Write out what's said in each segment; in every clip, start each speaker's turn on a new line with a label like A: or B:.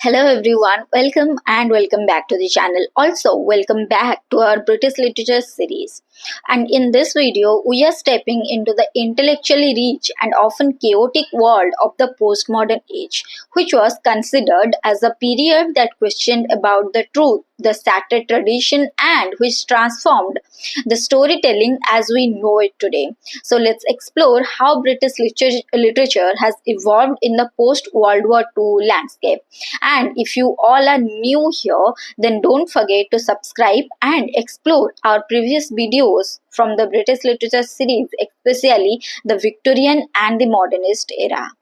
A: Hello everyone, welcome back to the channel. Also, welcome back to our British Literature series. And in this video, we are stepping into the intellectually rich and often chaotic world of the postmodern age, which was considered as a period that questioned about the truth, the sacred tradition, and which transformed the storytelling as we know it today. So let's explore how British literature has evolved in the post-World War II landscape. And if you all are new here, then don't forget to subscribe and explore our previous videos from the British Literature series, especially the Victorian and the Modernist era.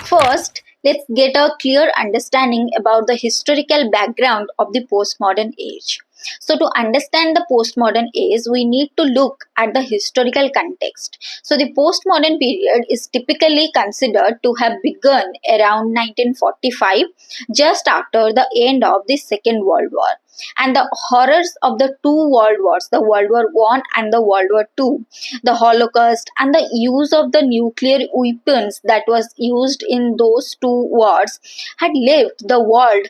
A: First, let's get a clear understanding about the historical background of the postmodern age. So to understand the postmodern age, we need to look at the historical context. So the postmodern period is typically considered to have begun around 1945, just after the end of the Second World War. And the horrors of the two world wars, the World War I and the World War II, the Holocaust and the use of the nuclear weapons that was used in those two wars had left the world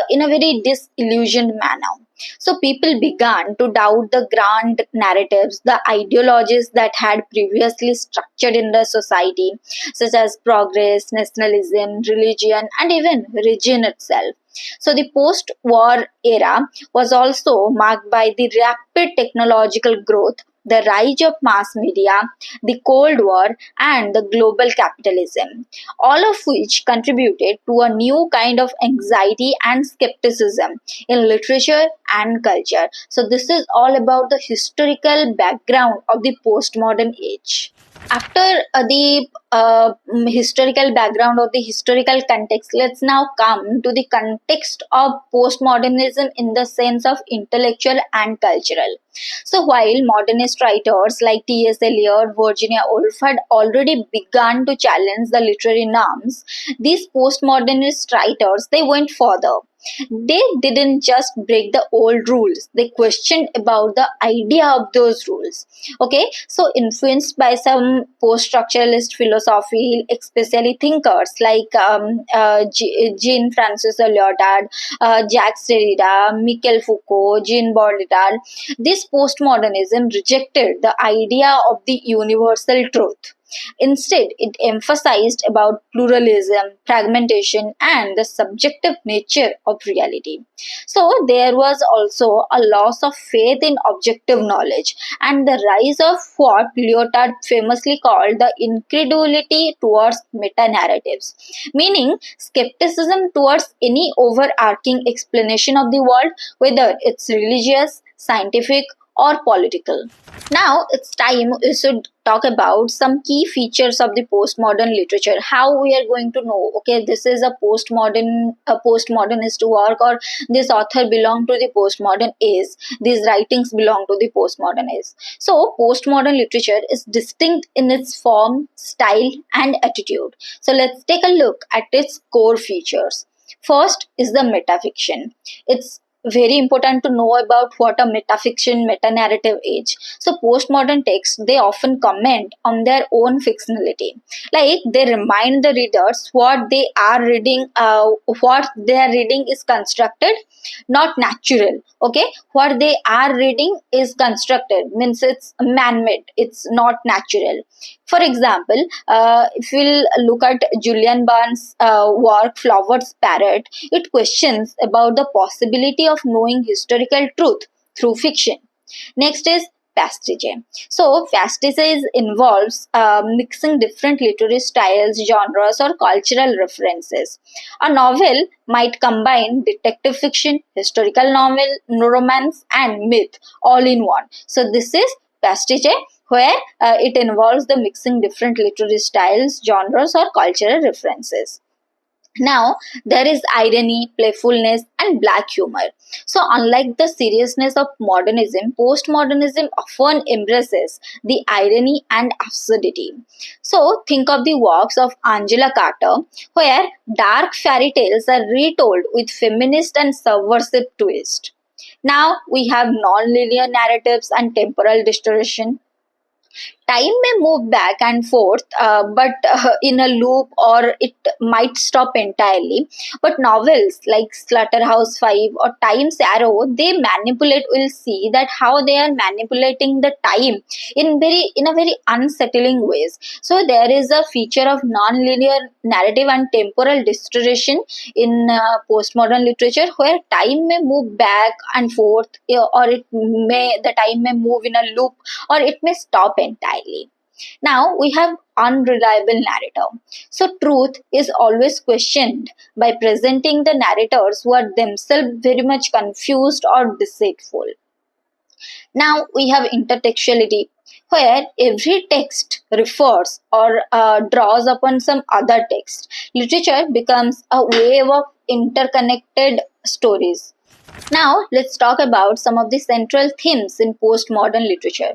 A: in a very disillusioned manner. So people began to doubt the grand narratives, the ideologies that had previously structured in the society, such as progress, nationalism, religion, and even religion itself. So the post-war era was also marked by the rapid technological growth, the rise of mass media, the Cold War, and the global capitalism, all of which contributed to a new kind of anxiety and skepticism in literature and culture. So this is all about the historical background of the postmodern age. After the historical background or the historical context, let's now come to the context of postmodernism in the sense of intellectual and cultural. So while modernist writers like T.S. Eliot, Virginia Woolf had already begun to challenge the literary norms, these postmodernist writers, they went further. They didn't just break the old rules, they questioned about the idea of those rules. Okay, so influenced by some post-structuralist philosophy, especially thinkers like Jean Francis Lyotard, Jacques Derrida, Michel Foucault, Jean Baudrillard, this postmodernism rejected the idea of the universal truth. Instead, it emphasized about pluralism, fragmentation, and the subjective nature of reality. So there was also a loss of faith in objective knowledge and the rise of what Lyotard famously called the incredulity towards meta-narratives, meaning skepticism towards any overarching explanation of the world, whether it's religious, scientific, or political. Now it's time we should talk about some key features of the postmodern literature. How we are going to know, okay, this is a postmodernist work, or this author belong to the postmodern age, these writings belong to the postmodern age. So postmodern literature is distinct in its form, style, and attitude. So let's take a look at its core features. First is the metafiction. It's very important to know about what a metafiction, meta-narrative is. So postmodern texts, they often comment on their own fictionality. Like they remind the readers what they are reading, what they are reading is constructed, not natural. Okay, what they are reading is constructed, means it's man-made, it's not natural. For example, if we'll look at Julian Barnes' work Flower's Parrot, it questions about the possibility of knowing historical truth through fiction. Next is pastiche. So pastiche involves mixing different literary styles, genres, or cultural references. A novel might combine detective fiction, historical novel, romance, and myth all in one. So this is pastiche, where it involves the mixing different literary styles, genres, or cultural references. Now, there is irony, playfulness, and black humor. So, unlike the seriousness of modernism, postmodernism often embraces the irony and absurdity. So, think of the works of Angela Carter, where dark fairy tales are retold with feminist and subversive twist. Now we have non-linear narratives and temporal distortion. Time may move back and forth, but in a loop, or it might stop entirely. But novels like Slaughterhouse-Five or Time's Arrow, they manipulate. We'll see that how they are manipulating the time in a very unsettling ways. So there is a feature of non-linear narrative and temporal distortion in postmodern literature, where time may move back and forth, or the time may move in a loop, or it may stop entirely. Now we have unreliable narrator. So truth is always questioned by presenting the narrators who are themselves very much confused or deceitful. Now we have intertextuality, where every text refers or draws upon some other text. Literature becomes a wave of interconnected stories. Now, let's talk about some of the central themes in postmodern literature.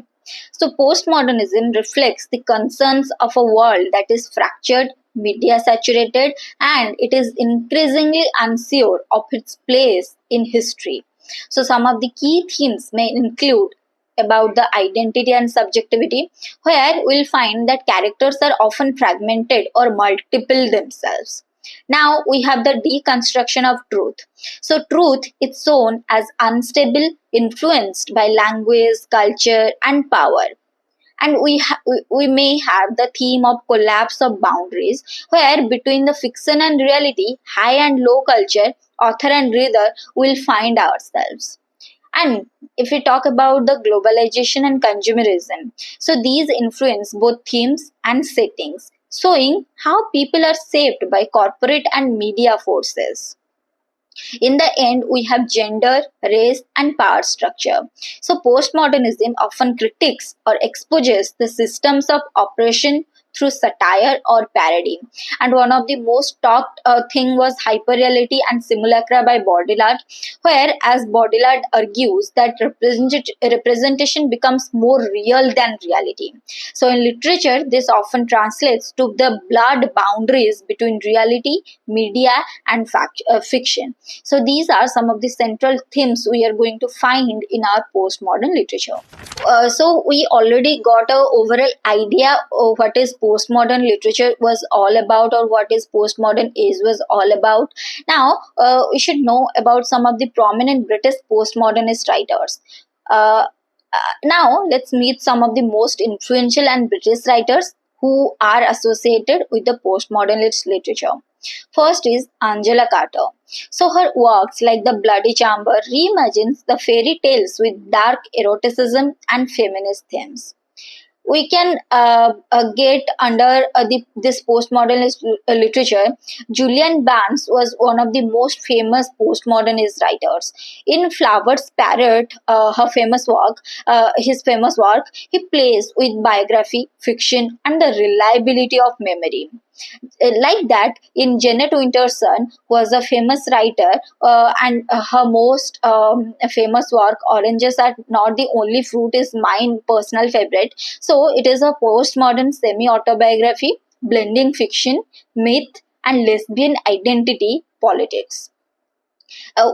A: So, postmodernism reflects the concerns of a world that is fractured, media saturated, and it is increasingly unsure of its place in history. So, some of the key themes may include about the identity and subjectivity, where we'll find that characters are often fragmented or multiple themselves. Now we have the deconstruction of truth. So truth is shown as unstable, influenced by language, culture, and power. And we may have the theme of collapse of boundaries, where between the fiction and reality, high and low culture, author and reader will find ourselves. And if we talk about the globalization and consumerism, so these influence both themes and settings, showing how people are shaped by corporate and media forces. In the end, we have gender, race, and power structure. So, postmodernism often critiques or exposes the systems of oppression through satire or parody. And one of the most talked thing was hyperreality and simulacra by Baudrillard, where, as Baudrillard argues, that representation becomes more real than reality. So, in literature, this often translates to the blurred boundaries between reality, media, and fiction. So these are some of the central themes we are going to find in our postmodern literature. So we already got a overall idea of what is postmodern literature was all about, or what is postmodern age was all about. Now we should know about some of the prominent British postmodernist writers. Now let's meet some of the most influential and British writers who are associated with the postmodernist literature. First is Angela Carter. So her works like The Bloody Chamber reimagines the fairy tales with dark eroticism and feminist themes. We can get under this postmodernist literature. Julian Barnes was one of the most famous postmodernist writers. In Flower's Parrot, his famous work, he plays with biography, fiction, and the reliability of memory. Like that, in Jeanette Winterson was a famous writer, and her most famous work, Oranges Are Not the Only Fruit, is my personal favorite. So it is a postmodern semi-autobiography blending fiction, myth, and lesbian identity politics.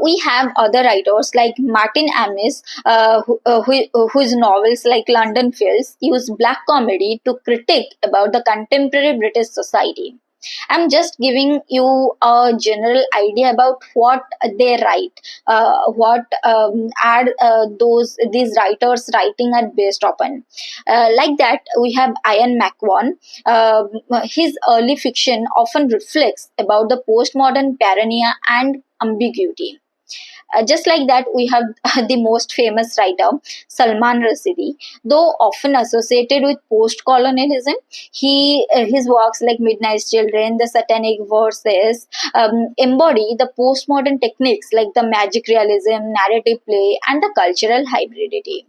A: We have other writers like Martin Amis, whose novels like London Fields use black comedy to critique about the contemporary British society. I'm just giving you a general idea about what they write, what are these writers writing are based upon. Like that, we have Ian McEwan. His early fiction often reflects about the postmodern paranoia and ambiguity. Just like that, we have the most famous writer, Salman Rushdie. Though often associated with post-colonialism, his works like Midnight Children, The Satanic Verses embody the postmodern techniques like the magic realism, narrative play, and the cultural hybridity.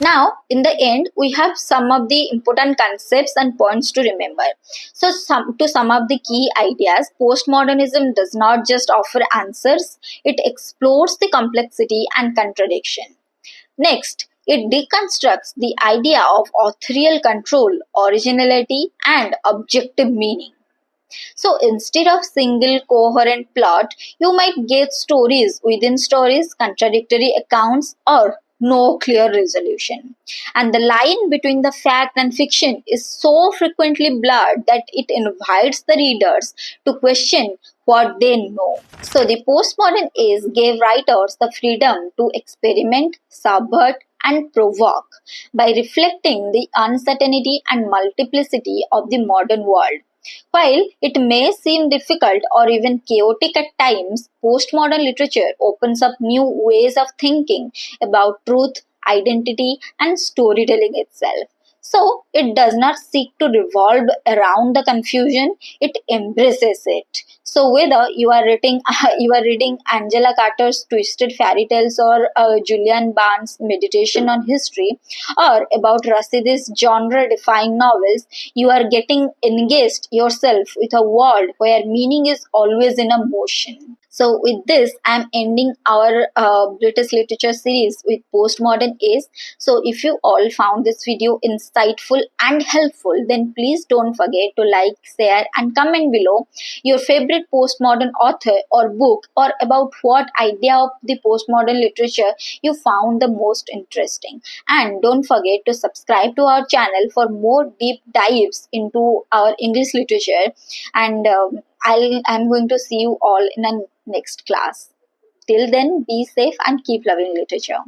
A: Now, in the end, we have some of the important concepts and points to remember. So, to sum up the key ideas, postmodernism does not just offer answers, it explores the complexity and contradiction. Next, it deconstructs the idea of authorial control, originality, and objective meaning. So instead of single coherent plot, you might get stories within stories, contradictory accounts, or no clear resolution. And the line between the fact and fiction is so frequently blurred that it invites the readers to question what they know. So the postmodern age gave writers the freedom to experiment, subvert, and provoke by reflecting the uncertainty and multiplicity of the modern world. While it may seem difficult or even chaotic at times, postmodern literature opens up new ways of thinking about truth, identity, and storytelling itself. So it does not seek to revolve around the confusion; it embraces it. So whether you are reading Angela Carter's Twisted Fairy Tales or Julian Barnes' Meditation on History, or about Rasidi's genre-defying novels, you are getting engaged yourself with a world where meaning is always in a motion. So with this, I'm ending our British literature series with postmodern age. So if you all found this video insightful and helpful, then please don't forget to like, share, and comment below your favorite postmodern author or book, or about what idea of the postmodern literature you found the most interesting. And don't forget to subscribe to our channel for more deep dives into our English literature. And I'm going to see you all in a next class. Till then, be safe and keep loving literature.